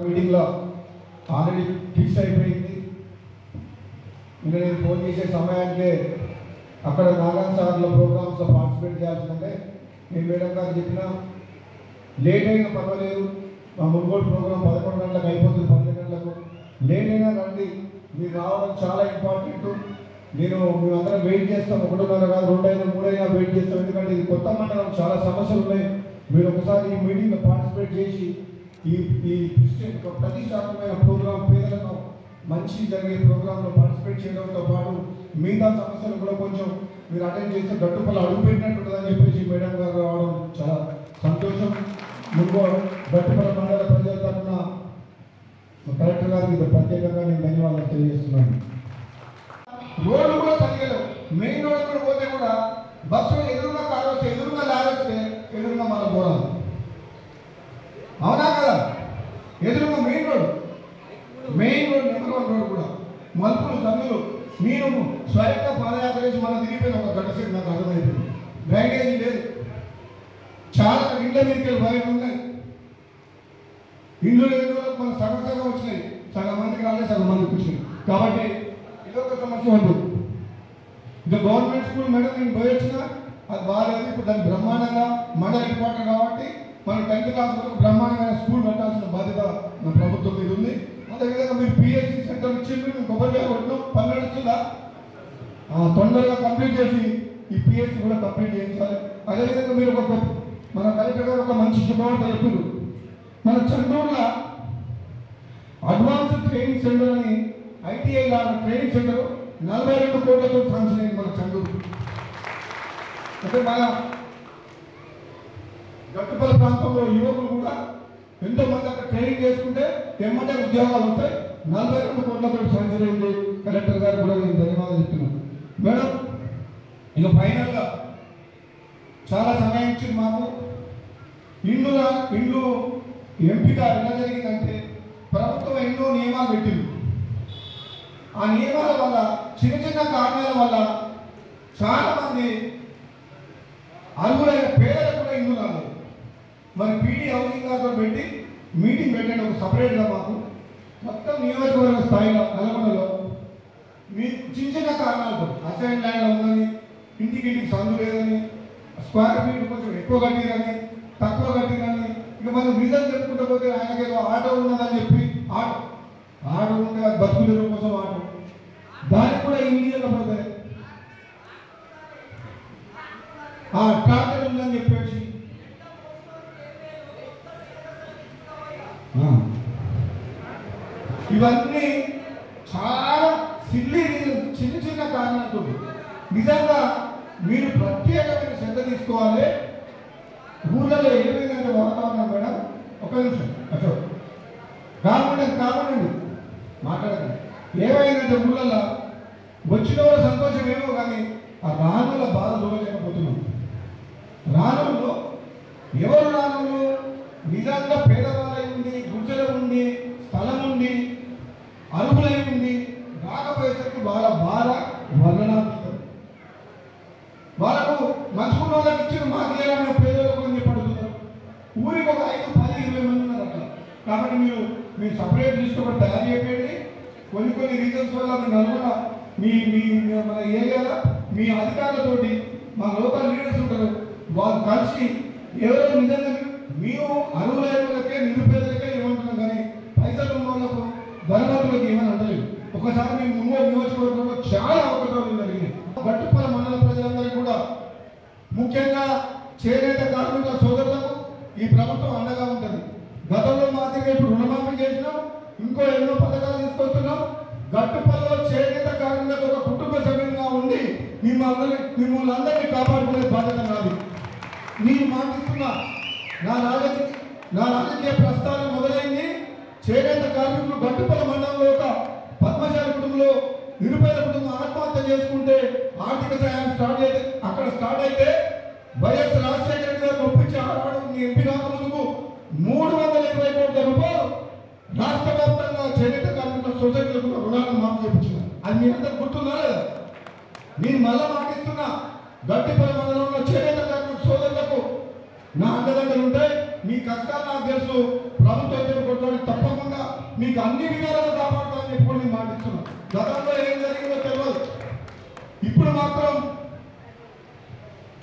మీటింగ్లో already fix అయిపోయింది. ఇంకా నేను ఫోన్ చేసే సమయానికే అక్కడ నాగాన్ సార్లో ప్రోగ్రామ్స్లో పార్టిసిపేట్ చేయాల్సిందంటే నేను మేడం గారు చెప్పిన లేట్ అయినా పర్వాలేదు, మా మున్గోడు ప్రోగ్రామ్ 11 గంటలకు అయిపోతుంది, 12 గంటలకు లేట్ అయినా రండి, మీరు రావడం చాలా ఇంపార్టెంట్. మేమందరం వెయిట్ చేస్తాం, 1:30 కాదు 2 అయినా 3 అయినా వెయిట్ చేస్తాం. ఎందుకంటే ఇది కొత్త మండలం, చాలా సమస్యలు ఉన్నాయి. మీరు ఒకసారి ఈ మీటింగ్లో పార్టిసిపేట్ చేసి ఈ ప్రతిష్టాత్మకమైన ప్రోగ్రాం, పేదలకు మంచి జరిగే ప్రోగ్రాంలో పార్టిసిపేట్ చేయడంతో పాటు మిగతా సమస్యలు కూడా కొంచెం మీరు అటెండ్ చేస్తే గట్టుపల్లి అడుగుపెట్టినట్టుంటుందని చెప్పేసి మేడం గారు రావడం చాలా సంతోషం. ముందు గట్టుపల్లి మండల ప్రజల తరఫున కలెక్టర్ గారికి ప్రత్యేకంగా నేను ధన్యవాదాలు తెలియజేస్తున్నాను. రోడ్లు కూడా సరిగలేవు, మెయిన్ రోడ్ కూడా పోతే కూడా బస్సులు ఎదురుగా కారు వస్తే, ఎదురుగా లారీ వస్తే ఎదురుగా మన పోరాలి, అవునా కదా? ఎదురుగా మెయిన్ రోడ్ నెంబర్ 1 రోడ్ కూడా మలుపులు సందులు. నేను స్వయంగా పాదయాత్ర చేసి మనం తిరిగిపోయిన ఒక గంట సేపు నాకు అర్థమైపోయింది. డ్రైనేజీ లేదు, చాలా ఇండ్ల మీదకి భయం ఉన్నాయి. ఇండ్లు లేని వాళ్ళకి మన సగం వచ్చినాయి, సగం మందికి రాలేదు, సగం మందికి వచ్చినాయి. కాబట్టి ఇదొక సమస్య ఉంటుంది. ఇంకా గవర్నమెంట్ స్కూల్ మేడం నేను పోయి వచ్చినా అది బాగాలేదు. ఇప్పుడు దాన్ని బ్రహ్మాండంగా మండల హెడ్ క్వార్టర్ కాబట్టి మనం 10th క్లాస్ వరకు బ్రహ్మాండమైన స్కూల్ పెట్టాల్సిన బాధ్యత మన ప్రభుత్వం మీద ఉంది. అదేవిధంగా మీరు పిహెచ్సి సెంటర్ ఇచ్చింది, మేము కొబ్బరికాయ కొట్టడం పని నడుస్తుందా? తొందరగా కంప్లీట్ చేసి ఈ పిహెచ్సి కూడా కంప్లీట్ చేయించాలి. అదేవిధంగా మీరు మన కలెక్టర్ గారు ఒక మంచి శుభవార్త చెప్పారు. మన చందూరులో అడ్వాన్స్డ్ ట్రైనింగ్ సెంటర్ అని ఐటీఐ లాగా ట్రైనింగ్ సెంటర్ 42 కోట్లతో శాంక్షన్ అయింది మన చందూరు. అంటే మన గట్టుపల్లి ప్రాంతంలో యువకులు కూడా ఎంతో మంది అక్కడ ట్రైనింగ్ చేసుకుంటే ఎమ్మటే ఉద్యోగాలు వస్తాయి. 42 కోట్లతో శాంక్షన్ అయింది. కలెక్టర్ గారు కూడా నేను ధన్యవాదాలు చెప్తున్నాను. మేడం ఇక ఫైనల్గా చాలా సమయం ఇచ్చింది మాకు. ఇండ్లు ఎంపిక ఎలా జరిగిందంటే ప్రభుత్వం ఎన్నో నియమాలు పెట్టింది. ఆ నియమాల వల్ల చిన్న కారణాల వల్ల చాలామంది అర్హులైన పేదలకు కూడా ఇండ్లు రాలేదు. మరి పీడీ హౌసింగ్ గారితో పెట్టి మీటింగ్ పెట్టండి ఒక సపరేట్గా మాకు మొత్తం నియోజకవర్గ స్థాయిలో నల్గొండలో మీకు చిన్న కారణాలతో అసైన్ ల్యాండ్లో ఉందని, ఇంటికి సందు లేదని, స్క్వేర్ ఫీట్ కొంచెం ఎక్కువ కట్టిరని, తక్కువ కట్టిరని, ఇక మనం రీజన్ చెప్పుకుంటూ పోతే ఆయనకేదో ఆటో ఉన్నదని చెప్పి ఆటో ఉంటే అది బతుకుల కోసం ఆటో, దానికి కూడా ఇవ్వకపోతే ట్రాక్టర్ ఉందని చెప్పేసి ఇవన్నీ చాలా చిన్న కారణాలతో నిజంగా మీరు ప్రత్యేకమైన శ్రద్ధ తీసుకోవాలి. ఊళ్ళలో ఏమైందంటే వాతావరణం మేడం, ఒక నిమిషం అశోక్ కాకుండా మాట్లాడండి. ఏమైందంటే ఊళ్ళలో వచ్చిన వాళ్ళ సంతోషం ఏమో కానీ ఆ రానుల బాధ చూడలేకపోతున్నాం. రానుల్లో ఎవరు రానులు నిజంగా పేదవాళ్ళై ఉండి, గుడిసెలో ఉండి, స్థలం ఉండి, అరువులై ఉండి రాకపోయేసరికి వాళ్ళ బాధ వర్ణనాతీతం. వాళ్ళకు మంచుకున్న వాళ్ళకి ఇచ్చిన మాకు ఏమైనా పేదలకు అని పడుతున్నారు. ఊరికి ఒక 5, 10, 20 మంది ఉన్నారు అట్లా. కాబట్టి మీరు సపరేట్ లిస్ట్ ఒకటి తయారు చేయండి. కొన్ని రీజన్స్ వల్ల మీ నల్గొండ మన ఏరియాలో మీ అధికారులతోటి మా లోకల్ లీడర్స్ ఉంటారు, వాళ్ళు కలిసి ఎవరో నిజంగా మేము అరువులకే నిరుపేదలకే ఏమంటున్నాం కానీ పైసలు ఉన్న వాళ్ళకు ధనవంతులకు ఏమని అంటలేదు. ఒకసారి మేము మున్గోడు నియోజకవర్గంలో చాలా అవకాశాలు జరిగినాయి. గట్టుపల్లి మండల ప్రజలందరికీ కూడా ముఖ్యంగా చేనేత కార్మికుల సోదరులకు ఈ ప్రభుత్వం అండగా ఉంటుంది. గతంలో మాదిరిగా ఇప్పుడు రుణమాఫీ చేసినాం, ఇంకో ఎన్నో పథకాలు తీసుకొస్తున్నాం. గట్టుపల్లిలో చేనేత కార్మికులకు ఒక కుటుంబ సభ్యులుగా ఉండి మిమ్మల్ని అందరినీ కాపాడుకునే బాధ్యత నాది. నేను మాటిస్తున్నా, నా రాజకీయ ప్రస్థానం మొదలైంది చేనేత కార్మికులు గట్టుపల్లి మండలంలో ఒక పద్మశాలి కుటుంబంలో నిరుపేద కుటుంబం ఆత్మహత్య చేసుకుంటే ఆర్థిక సహాయం స్టార్ట్ అయితే వైఎస్ రాజశేఖర రెడ్డి గారు ఒప్పించి ఆనాడు ఎంపీ కాక ముందుకు 320 కోట్ల రూపాయలు రాష్ట్ర వ్యాప్తంగా చేనేత కార్మికుల సొసైటీలకు రుణాలను మాఫీ చేయించినారు. అది మీరంతా గుర్తుందా లేదా? నేను మళ్ళా మాటిస్తున్నా, గట్టుపల్లి మండలంలో చేనేత కార్మికుల సోదరులకు నా అండదండలు ఉంటాయి. మీ కష్టాలు నాకు తెలుసు. ప్రభుత్వం కొట్టడానికి తప్పకుండా మీకు అన్ని విధాలుగా కాపాడుతామని చెప్పి కూడా నేను మాటిస్తున్నాను. గతంలో ఏం జరిగిందో తెలియదు, ఇప్పుడు మాత్రం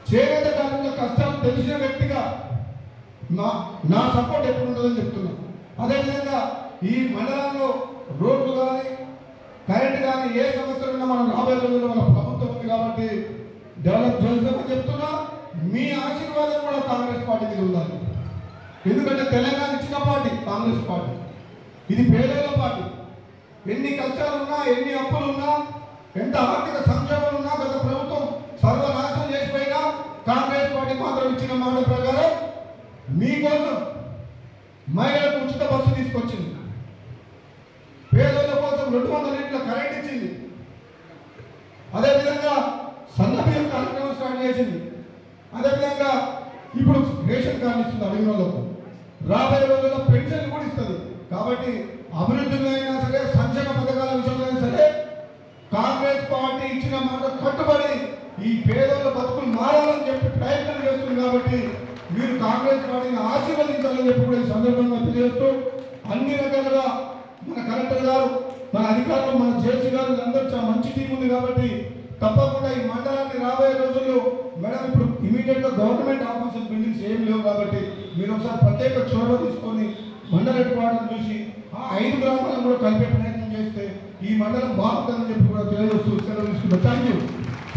చేనేత కార్మికుల కష్టాలు తెలిసిన వ్యక్తిగా నా సపోర్ట్ ఎప్పుడు ఉంటుందని చెప్తున్నాను. అదేవిధంగా ఈ మండలంలో రోడ్లు కానీ కరెంట్ కానీ ఏ సమస్యలు ఉన్నా మనం రాబోయే రోజుల్లో మన ప్రభుత్వం ఉంది కాబట్టి డెవలప్ చేస్తామని చెప్తున్నా. మీ ఆశీర్వాదం కూడా కాంగ్రెస్ పార్టీ మీద ఉండాలి. ఎందుకంటే తెలంగాణ ఇచ్చిన పార్టీ కాంగ్రెస్ పార్టీ, ఇది పేదల పార్టీ. ఎన్ని కష్టాలున్నా, ఎన్ని అప్పులున్నా, ఎంత ఆర్థిక సంక్షోభాలు ఉన్నా గత ప్రభుత్వం సర్వనాశనం చేసిపోయినా కాంగ్రెస్ పార్టీ మాత్రం ఇచ్చిన మాట ప్రకారం మీకోసం మహిళలకు ఉచిత బస్సు తీసుకొచ్చింది, పేదల కోసం 200 యూనిట్ల కరెంట్ ఇచ్చింది, అదేవిధంగా సన్నబియ్యం కార్యక్రమం స్టార్ట్ చేసింది, అదేవిధంగా ఇప్పుడు రేషన్ కార్డు ఇస్తుంది అడిగిన వాళ్ళకు, రాబోయే రోజుల్లో పెన్షన్ కూడా ఇస్తుంది. కాబట్టి అభివృద్ధిలో అయినా సరే, సంక్షేమ పథకాల విషయంలో అయినా సరే కాంగ్రెస్ పార్టీ ఇచ్చిన మాట కట్టుబడి ఈ పేదల బతుకులు మారాలని చెప్పి ప్రయత్నం చేస్తుంది. కాబట్టి మీరు కాంగ్రెస్ పార్టీని ఆశీర్వదించాలని చెప్పి కూడా ఈ సందర్భంగా తెలియజేస్తూ, అన్ని రకాలుగా మన కలెక్టర్ గారు, మన అధికారులు, మన జేసీ గారు అందరూ చాలా మంచి టీం ఉంది. కాబట్టి తప్పకుండా ఈ మండలాన్ని రాబోయే రోజుల్లో మేడం ఇప్పుడు ఇమీడియట్గా గవర్నమెంట్ ఆఫీసెస్ బిల్డింగ్స్ ఏం లేవు కాబట్టి మీరు ఒకసారి ప్రత్యేక చొరవ తీసుకొని మండల హెడ్ క్వార్టర్ని చూసి ఆ 5 గ్రామాలను కూడా కలిపే ప్రయత్నం చేస్తే ఈ మండలం బాగుంటుందని చెప్పి కూడా తెలియజేస్తూ సెలవు తీసుకుంటాం. Thank you.